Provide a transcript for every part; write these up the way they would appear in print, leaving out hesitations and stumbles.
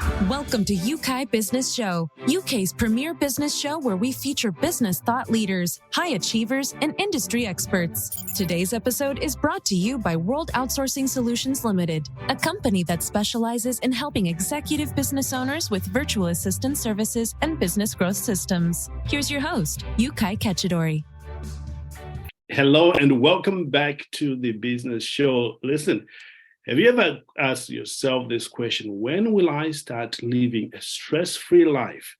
Welcome to Yeukai Business Show, UK's premier business show where we feature business thought leaders, high achievers, and industry experts. Today's episode is brought to you by World Outsourcing Solutions Limited, a company that specializes in helping executive business owners with virtual assistant services and business growth systems. Here's your host, Yeukai Kechidori. Hello and welcome back to the business show. Listen, have you ever asked yourself this question, when will I start living a stress-free life?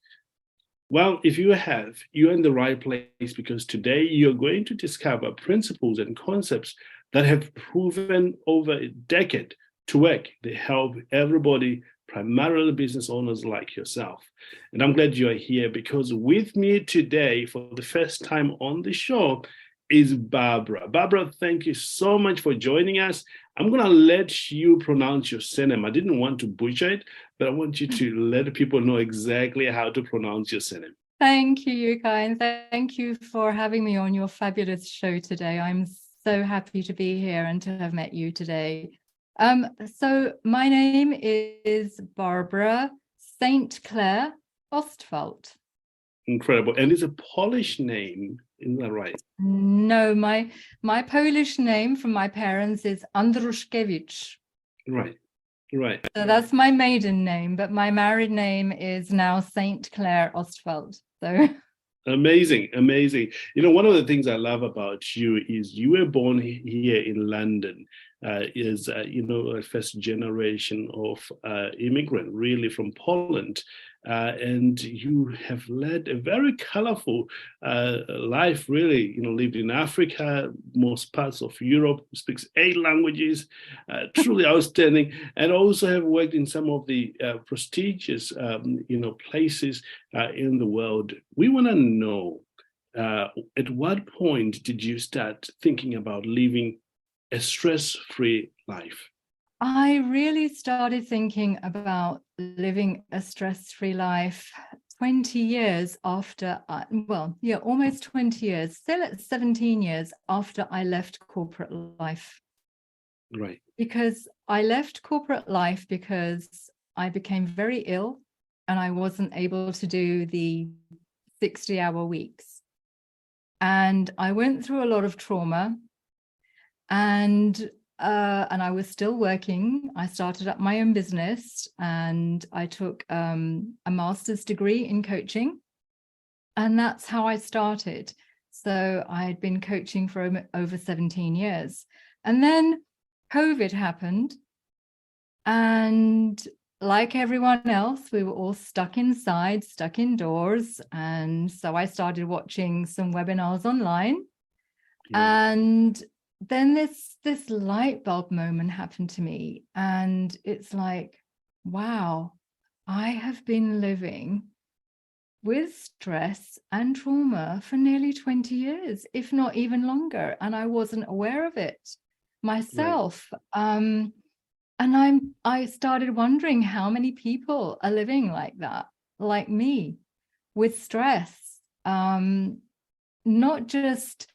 Well, if you have, you're in the right place because today you're going to discover principles and concepts that have proven over a decade to work. They help everybody, primarily business owners like yourself. And I'm glad you're here because with me today for the first time on the show is Barbara. Barbara, thank you so much for joining us. I'm going to let you pronounce your surname. I didn't want to butcher it, but I want you to let people know exactly how to pronounce your surname. Thank you, Yeukai, and thank you for having me on your fabulous show today. I'm so happy to be here and to have met you today. So my name is Barbara StClaire-Ostwald. Incredible. And it's a Polish name, isn't that right? No, my Polish name from my parents is Andruszkiewicz. Right. So that's my maiden name, but my married name is now StClaire-Ostwald. So amazing. You know, one of the things I love about you is you were born here in London. A first generation of immigrant, really from Poland. And you have led a very colorful life, really, lived in Africa, most parts of Europe, speaks 8 languages, truly outstanding, and also have worked in some of the prestigious, places in the world. We want to know, at what point did you start thinking about living a stress-free life? I really started thinking about living a stress-free life 20 years after, almost 20 years, still at 17 years after I left corporate life. Right. Because I left corporate life because I became very ill and I wasn't able to do the 60-hour weeks. And I went through a lot of trauma. And I was still working. I started up my own business and I took a master's degree in coaching. And that's how I started. So I had been coaching for over 17 years. And then COVID happened. And like everyone else, we were all stuck inside, stuck indoors. And so I started watching some webinars online. Yeah. And then this light bulb moment happened to me, and it's like, wow, I have been living with stress and trauma for nearly 20 years, if not even longer, and I wasn't aware of it myself. Right. And I started wondering how many people are living like that, like me, with stress, not just,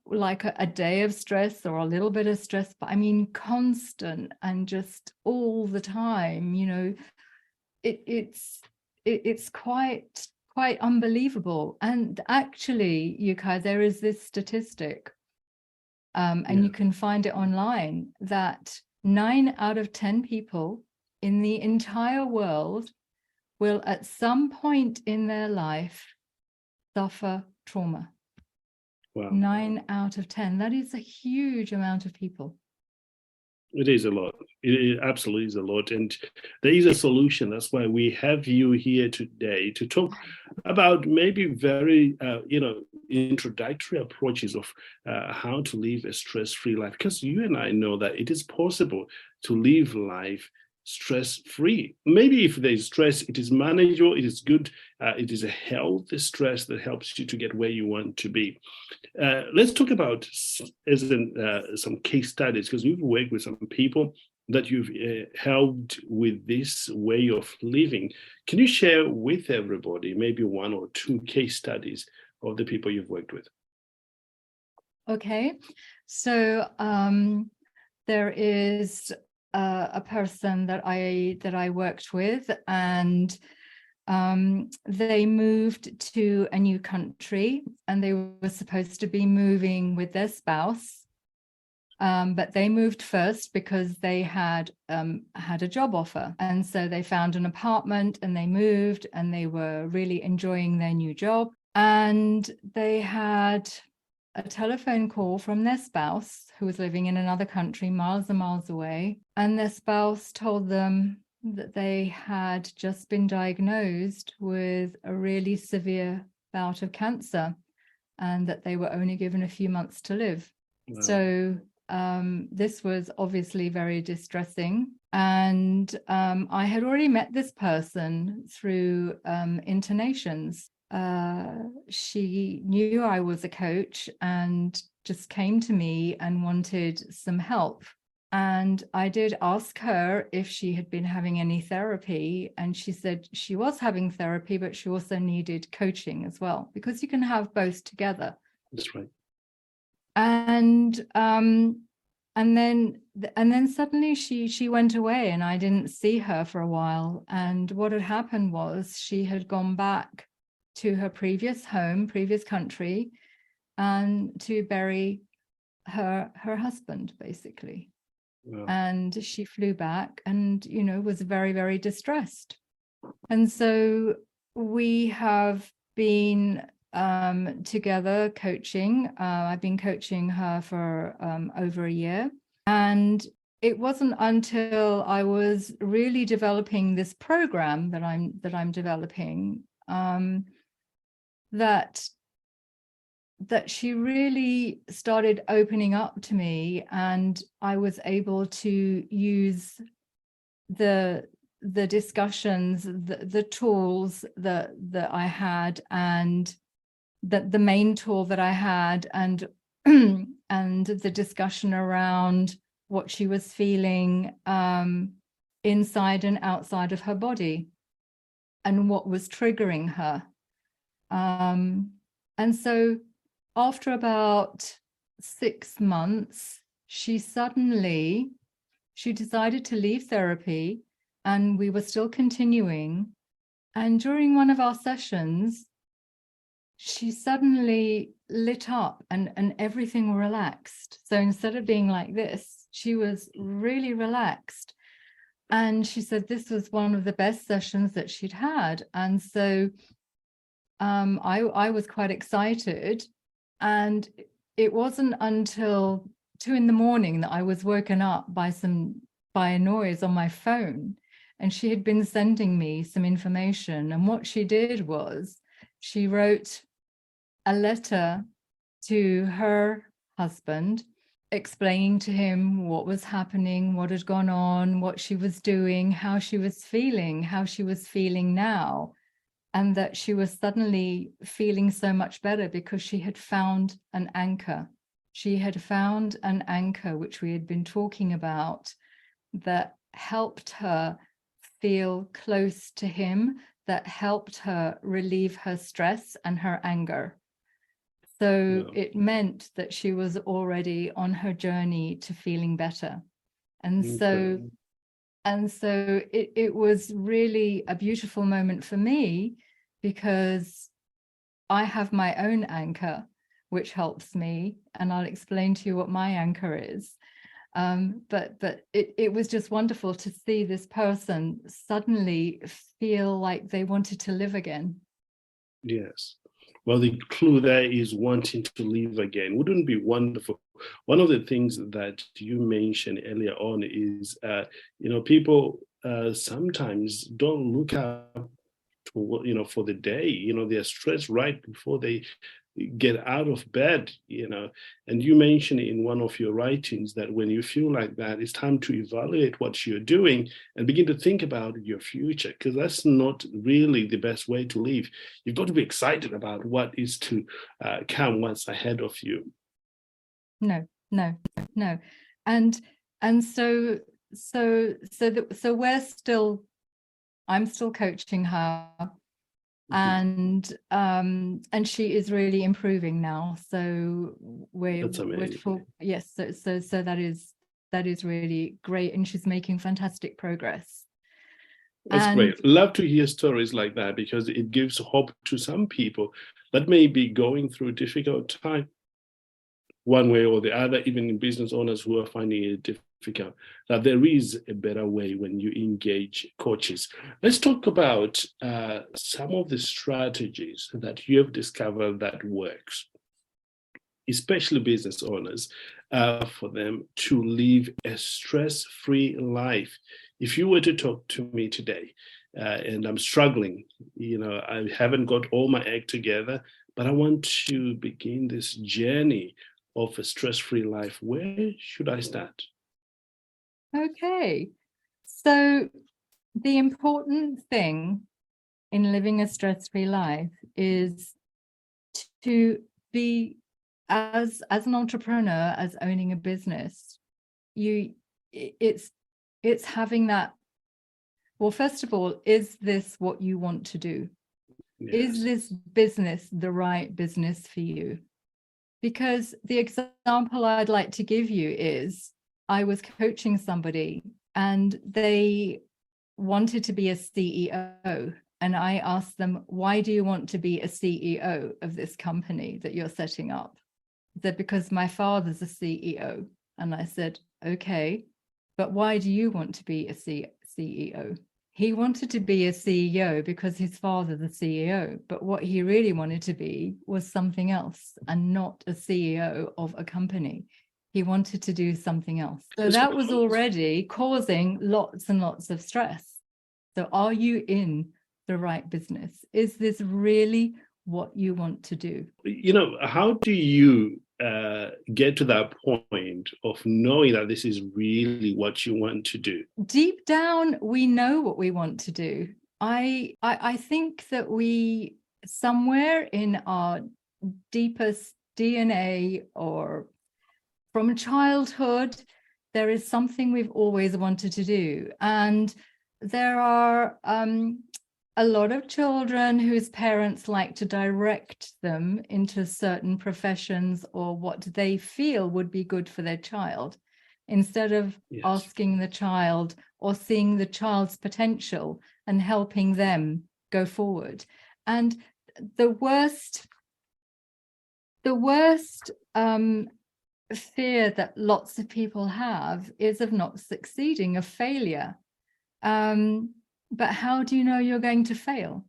like a day of stress or a little bit of stress, but I mean constant and just all the time. It's quite unbelievable. And actually, Yeukai, there is this statistic, and you can find it online, that 9 out of 10 people in the entire world will at some point in their life suffer trauma. Wow. 9 out of 10. That is a huge amount of people. It is a lot. It absolutely is a lot. And there is a solution. That's why we have you here today to talk about maybe very, introductory approaches of how to live a stress-free life. Because you and I know that it is possible to live life stress-free. Maybe if there is stress, it is manageable, it is good, it is a healthy stress that helps you to get where you want to be. Let's talk about some case studies, because we've worked with some people that you've helped with this way of living. Can you share with everybody maybe 1 or 2 case studies of the people you've worked with? Okay, so there is a person that I worked with, and they moved to a new country, and they were supposed to be moving with their spouse, but they moved first because they had a job offer, and so they found an apartment and they moved, and they were really enjoying their new job, and they had a telephone call from their spouse who was living in another country miles and miles away, and their spouse told them that they had just been diagnosed with a really severe bout of cancer and that they were only given a few months to live. Wow. So this was obviously very distressing, and I had already met this person through Internations. She knew I was a coach and just came to me and wanted some help. And I did ask her if she had been having any therapy, and she said she was having therapy, but she also needed coaching as well, because you can have both together. That's right. And then suddenly she went away, and I didn't see her for a while. And what had happened was she had gone back to her previous home, previous country, and to bury her husband, basically. Wow. And she flew back and, was very, very distressed. And so we have been together coaching. I've been coaching her for over a year. And it wasn't until I was really developing this program that I'm developing that she really started opening up to me, and I was able to use the discussions, the tools that I had, and the main tool that I had, and and the discussion around what she was feeling inside and outside of her body, and what was triggering her. And so after about 6 months, she decided to leave therapy, and we were still continuing. And during one of our sessions, she suddenly lit up and everything relaxed. So instead of being like this, she was really relaxed. And she said this was one of the best sessions that she'd had. And so I was quite excited. And it wasn't until 2 a.m. that I was woken up by a noise on my phone, and she had been sending me some information. And what she did was she wrote a letter to her husband, explaining to him what was happening, what had gone on, what she was doing, how she was feeling now. And that she was suddenly feeling so much better because she had found an anchor. She had found an anchor, which we had been talking about, that helped her feel close to him, that helped her relieve her stress and her anger. So it meant that she was already on her journey to feeling better. And so it was really a beautiful moment for me, because I have my own anchor, which helps me, and I'll explain to you what my anchor is. But it was just wonderful to see this person suddenly feel like they wanted to live again. Yes. Well, the clue there is wanting to live again. Wouldn't it be wonderful? One of the things that you mentioned earlier on is, people sometimes don't look up to, for the day. They're stressed right before they get out of bed, and you mentioned in one of your writings that when you feel like that, it's time to evaluate what you're doing and begin to think about your future, because that's not really the best way to live. You've got to be excited about what is to come what's ahead of you. No. And so I'm still coaching her. And she is really improving now. So we're That's amazing. yes. So that that is really great, and she's making fantastic progress. That's great. Love to hear stories like that, because it gives hope to some people that may be going through a difficult time, one way or the other, even in business owners who are finding it difficult, that there is a better way when you engage coaches. Let's talk about some of the strategies that you have discovered that works, especially business owners, for them to live a stress-free life. If you were to talk to me today, and I'm struggling, I haven't got all my act together, but I want to begin this journey of a stress-free life, where should I start? Okay, so the important thing in living a stress-free life is to be, as an entrepreneur, as owning a business, it's having that. Well, first of all, is this what you want to do? Yes. Is this business the right business for you? Because the example I'd like to give you is, I was coaching somebody and they wanted to be a CEO. And I asked them, why do you want to be a CEO of this company that you're setting up? They said, because my father's a CEO. And I said, okay, but why do you want to be a CEO? He wanted to be a CEO because his father's the CEO, but what he really wanted to be was something else and not a CEO of a company. He wanted to do something else. So that was already causing lots and lots of stress. So are you in the right business? Is this really what you want to do? How do you get to that point of knowing that this is really what you want to do? Deep down, we know what we want to do. I think that we, somewhere in our deepest DNA or from childhood, there is something we've always wanted to do. And there are a lot of children whose parents like to direct them into certain professions or what they feel would be good for their child, instead of asking the child or seeing the child's potential and helping them go forward. And the worst fear that lots of people have is of not succeeding, of failure. But how do you know you're going to fail?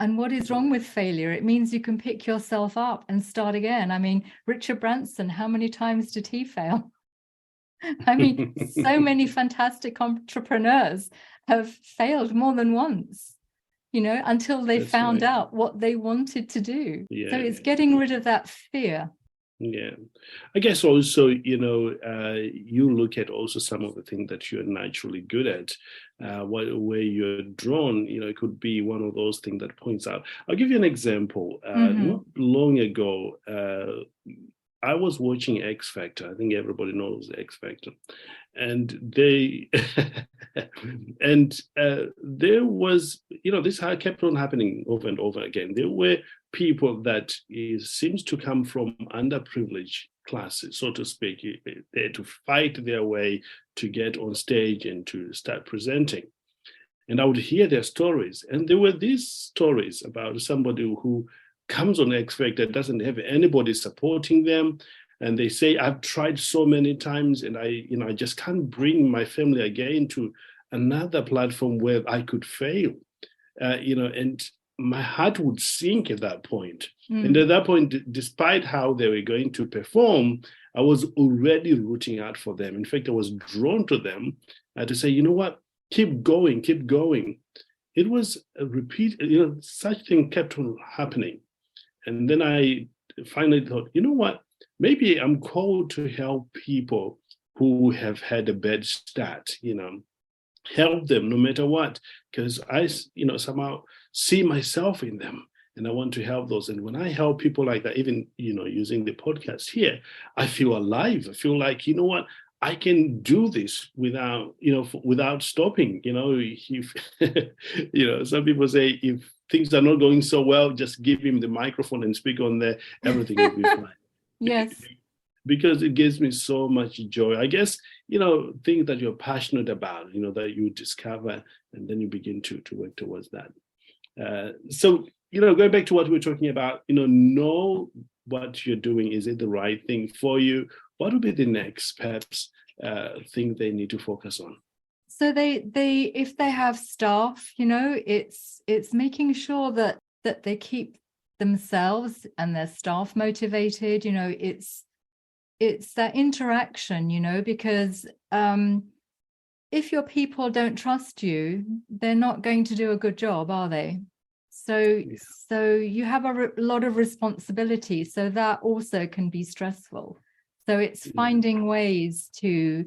And what is wrong with failure? It means you can pick yourself up and start again. I mean, Richard Branson, how many times did he fail? I mean, so many fantastic entrepreneurs have failed more than once, until they found out what they wanted to do. So it's getting rid of that fear. Yeah, I guess also, you look at also some of the things that you're naturally good at, where you're drawn, it could be one of those things that points out. I'll give you an example. Not long ago, I was watching X Factor. I think everybody knows X Factor. And they, there was, this kept on happening over and over again. There were people that seems to come from underprivileged classes, so to speak. They had to fight their way to get on stage and to start presenting. And I would hear their stories. And there were these stories about somebody who comes on X Factor, doesn't have anybody supporting them. And they say, I've tried so many times and I just can't bring my family again to another platform where I could fail, and my heart would sink at that point. And at that point, despite how they were going to perform, I was already rooting out for them. In fact, I was drawn to them to say, you know what, keep going, keep going. It was a repeat, such thing kept on happening. And then I finally thought, you know what, maybe I'm called to help people who have had a bad start, help them no matter what, because I, somehow see myself in them and I want to help those. And when I help people like that, even, using the podcast here, I feel alive. I feel like, you know what, I can do this without, without stopping. If, some people say if things are not going so well, just give him the microphone and speak on there, everything will be fine. Yes. because it gives me so much joy. I guess, things that you're passionate about, that you discover, and then you begin to work towards that. So, going back to what we were talking about, know what you're doing. Is it the right thing for you? What would be the next perhaps thing they need to focus on? So they if they have staff, it's making sure that they keep themselves and their staff motivated. It's that interaction, because if your people don't trust you, they're not going to do a good job, are they? So you have a lot of responsibility. So that also can be stressful. So it's finding ways to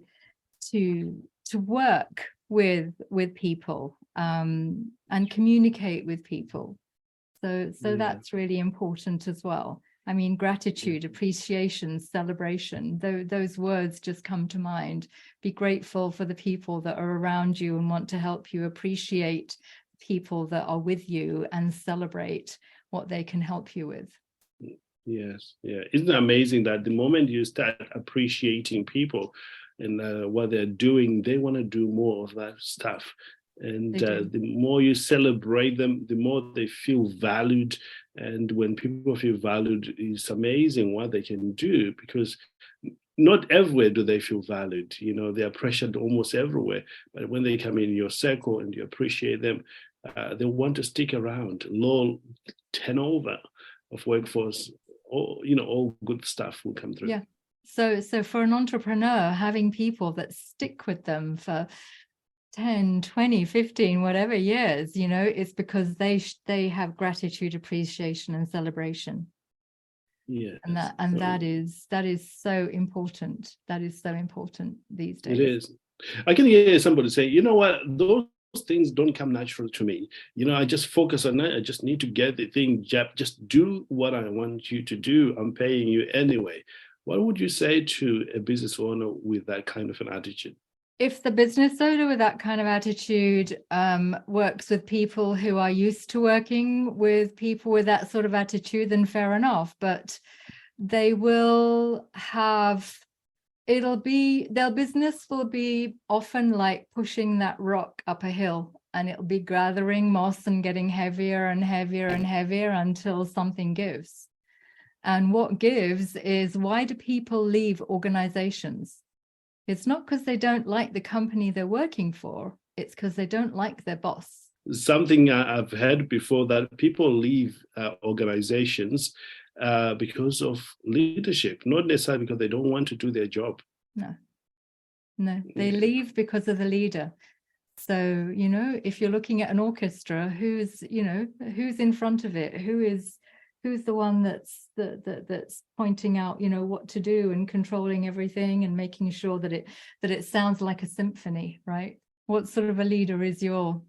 work with people and communicate with people. So that's really important as well. I mean, gratitude, appreciation, celebration, those words just come to mind. Be grateful for the people that are around you and want to help you, appreciate people that are with you, and celebrate what they can help you with. Yes. Yeah. Isn't it amazing that the moment you start appreciating people and what they're doing, they want to do more of that stuff. And the more you celebrate them, the more they feel valued. And when people feel valued, it's amazing what they can do, because not everywhere do they feel valued. They are pressured almost everywhere. But when they come in your circle and you appreciate them, they want to stick around. Low turnover of workforce, all good stuff will come through. Yeah. So for an entrepreneur, having people that stick with them for 10, 20, 15, whatever years, it's because they have gratitude, appreciation, and celebration. Yeah. And that is so important. That is so important these days. It is. I can hear somebody say, you know what, those things don't come natural to me. I just focus on that. I just need to get the thing. Just do what I want you to do. I'm paying you anyway. What would you say to a business owner with that kind of an attitude? If the business owner with that kind of attitude works with people who are used to working with people with that sort of attitude, then fair enough. But they will have, their business will be often like pushing that rock up a hill, and it'll be gathering moss and getting heavier and heavier and heavier until something gives. And what gives is, why do people leave organizations? It's not because they don't like the company they're working for. It's because they don't like their boss. Something I've heard before, that people leave organizations because of leadership, not necessarily because they don't want to do their job. No, they leave because of the leader. So, if you're looking at an orchestra, who's in front of it? Who's the one that's pointing out, what to do and controlling everything and making sure that it sounds like a symphony, right? What sort of a leader is your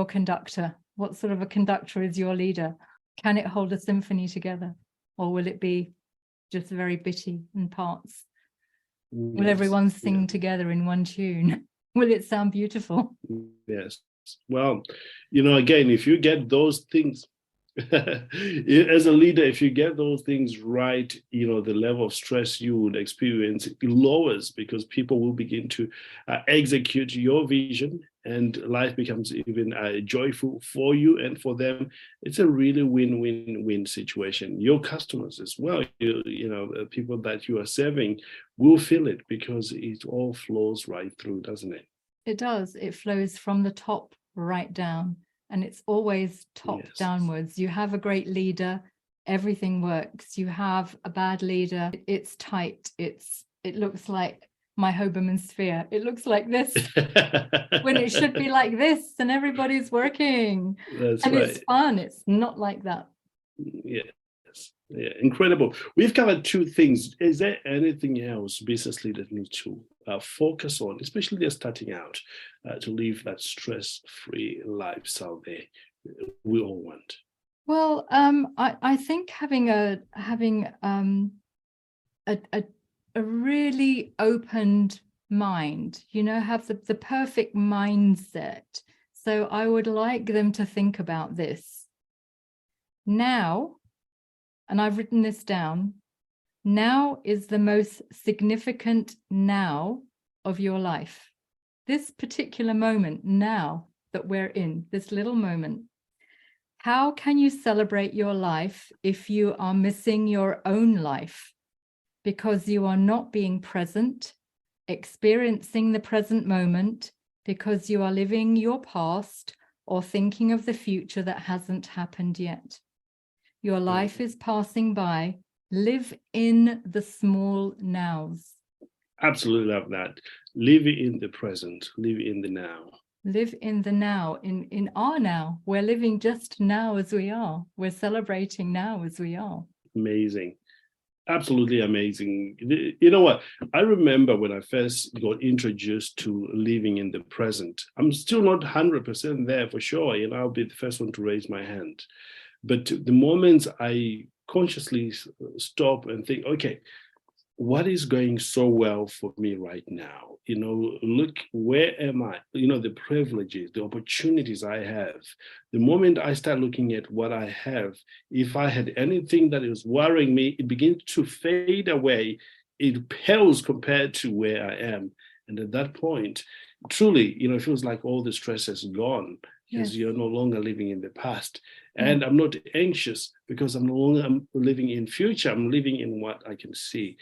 conductor? What sort of a conductor is your leader? Can it hold a symphony together, or will it be just very bitty in parts? Yes. Will everyone sing together in one tune? Will it sound beautiful? Yes. Well, again, if you get those things, as a leader, if you get those things right, the level of stress you would experience lowers, because people will begin to execute your vision, and life becomes even joyful for you and for them. It's a really win-win-win situation. Your customers as well, the people that you are serving will feel it, because it all flows right through, doesn't it? It does. It flows from the top right down. And it's always top downwards. You have a great leader, everything works. You have a bad leader, it's tight. It looks like my Hoberman sphere. It looks like this when it should be like this, and everybody's working. That's right. It's fun. It's not like that. Yes. Yeah, incredible. We've covered two things. Is there anything else business leaders need to focus on, especially they're starting out, to live that stress-free lifestyle we all want? Well, I think having a really opened mind, have the perfect mindset. So I would like them to think about this now. And I've written this down. Now is the most significant now of your life. This particular moment now that we're in, this little moment. How can you celebrate your life if you are missing your own life because you are not being present, experiencing the present moment, because you are living your past or thinking of the future that hasn't happened yet? Your life is passing by. Live in the small nows. Absolutely love that. Live in the present, live in the now. Live in the now, in our now. We're living just now as we are. We're celebrating now as we are. Amazing. Absolutely amazing. You know what? I remember when I first got introduced to living in the present. I'm still not 100% there for sure. I'll be the first one to raise my hand. But the moment I consciously stop and think, okay, what is going so well for me right now? Look, where am I? The privileges, the opportunities I have. The moment I start looking at what I have, if I had anything that is worrying me, it begins to fade away. It pales compared to where I am. And at that point, truly, it feels like all the stress has gone because you're no longer living in the past. And I'm not anxious because I'm living in future. I'm living in what I can see.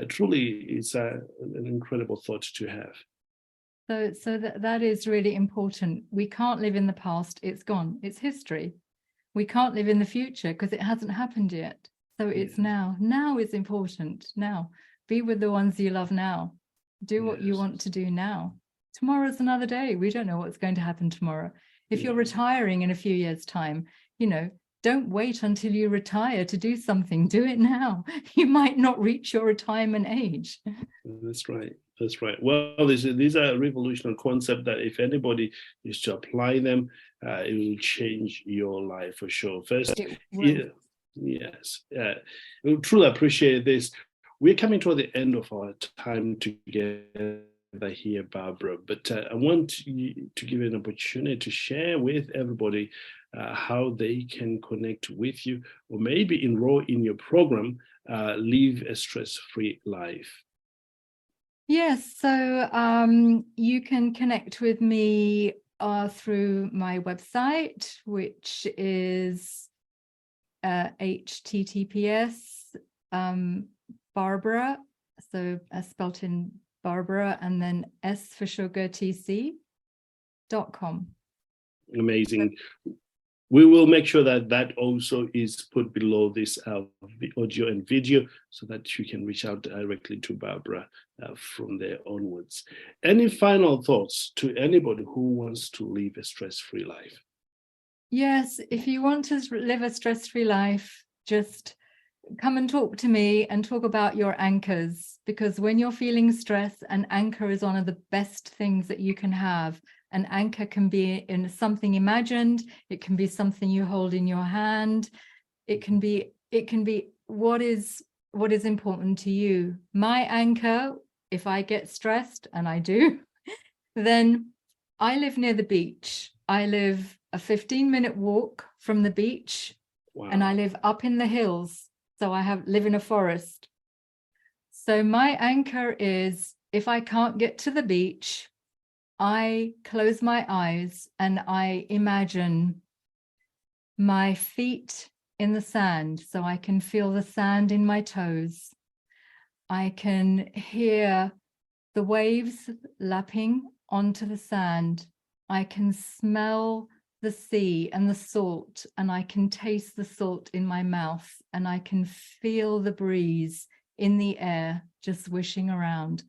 Truly, it's an incredible thought to have. So that is really important. We can't live in the past. It's gone. It's history. We can't live in the future because it hasn't happened yet. So it's now. Now is important. Now. Be with the ones you love now. Do what you want to do now. Tomorrow's another day. We don't know what's going to happen tomorrow. If you're retiring in a few years' time, don't wait until you retire to do something. Do it now. You might not reach your retirement age. That's right. That's right. Well, these are a revolutionary concept that if anybody is to apply them, it will change your life for sure. First, yes, we truly appreciate this. We're coming toward the end of our time together here, Barbara, but I want you to give an opportunity to share with everybody how they can connect with you or maybe enroll in your program, Live a Stress-Free Life. Yes, so you can connect with me through my website, which is https Barbara, so spelt in Barbara, and then S for sugar, TC.com. Amazing. We will make sure that also is put below this audio and video so that you can reach out directly to Barbara from there onwards. Any final thoughts to anybody who wants to live a stress-free life? Yes, if you want to live a stress-free life, just come and talk to me and talk about your anchors, because when you're feeling stress, an anchor is one of the best things that you can have. An anchor can be in something imagined. It can be something you hold in your hand. It can be what is important to you. My anchor, if I get stressed, and I do, then I live near the beach. I live a 15-minute walk from the beach. Wow. And I live up in the hills. So I live in a forest. So my anchor is, if I can't get to the beach, I close my eyes and I imagine my feet in the sand, so I can feel the sand in my toes. I can hear the waves lapping onto the sand. I can smell the sea and the salt, and I can taste the salt in my mouth, and I can feel the breeze in the air just wishing around.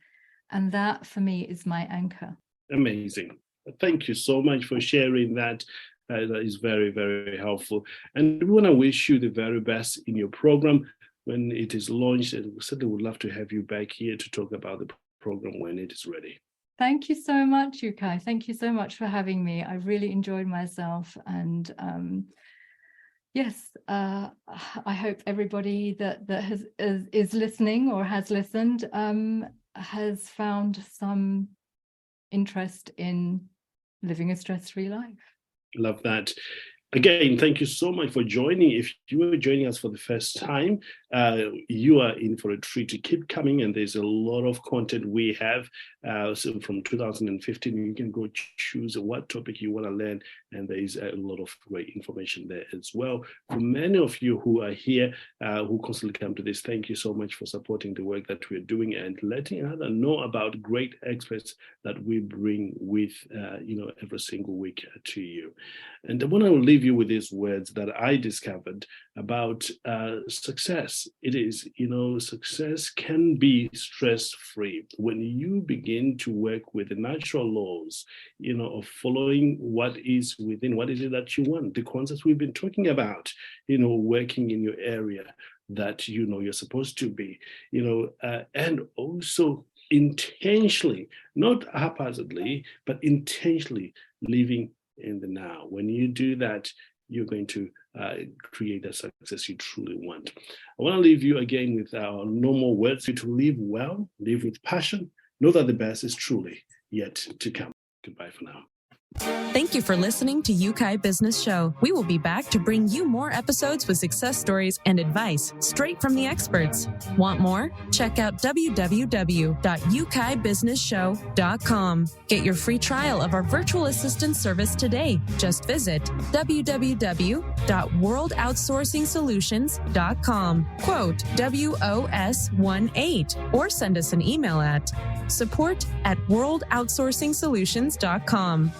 And that for me is my anchor. Amazing. Thank you so much for sharing that. That is very, very helpful. And we want to wish you the very best in your program when it is launched. And we certainly would love to have you back here to talk about the program when it is ready. Thank you so much, Yeukai. Thank you so much for having me. I really enjoyed myself. And yes, I hope everybody that is listening or has listened has found some interest in living a stress-free life. Love that. Again, thank you so much for joining. If you are joining us for the first time, you are in for a treat. To keep coming, and there's a lot of content we have. So from 2015, you can go choose what topic you want to learn, and there is a lot of great information there as well. For many of you who are here, who constantly come to this, thank you so much for supporting the work that we're doing and letting others know about great experts that we bring with, every single week to you. And I want to leave you with these words that I discovered about success. It is, success can be stress-free when you begin to work with the natural laws, of following what is within, what is it that you want, the concepts we've been talking about, working in your area that you're supposed to be, and also intentionally, not haphazardly, but intentionally living in the now. When you do that, you're going to create the success you truly want. I want to leave you again with our normal words: to live well, live with passion, know that the best is truly yet to come. Goodbye for now. Thank you for listening to Yeukai Business Show. We will be back to bring you more episodes with success stories and advice straight from the experts. Want more? Check out www.yeukai.businessshow.com. Get your free trial of our virtual assistant service today. Just visit www.worldoutsourcingsolutions.com. Quote WOS18 or send us an email at support@worldoutsourcingsolutions.com.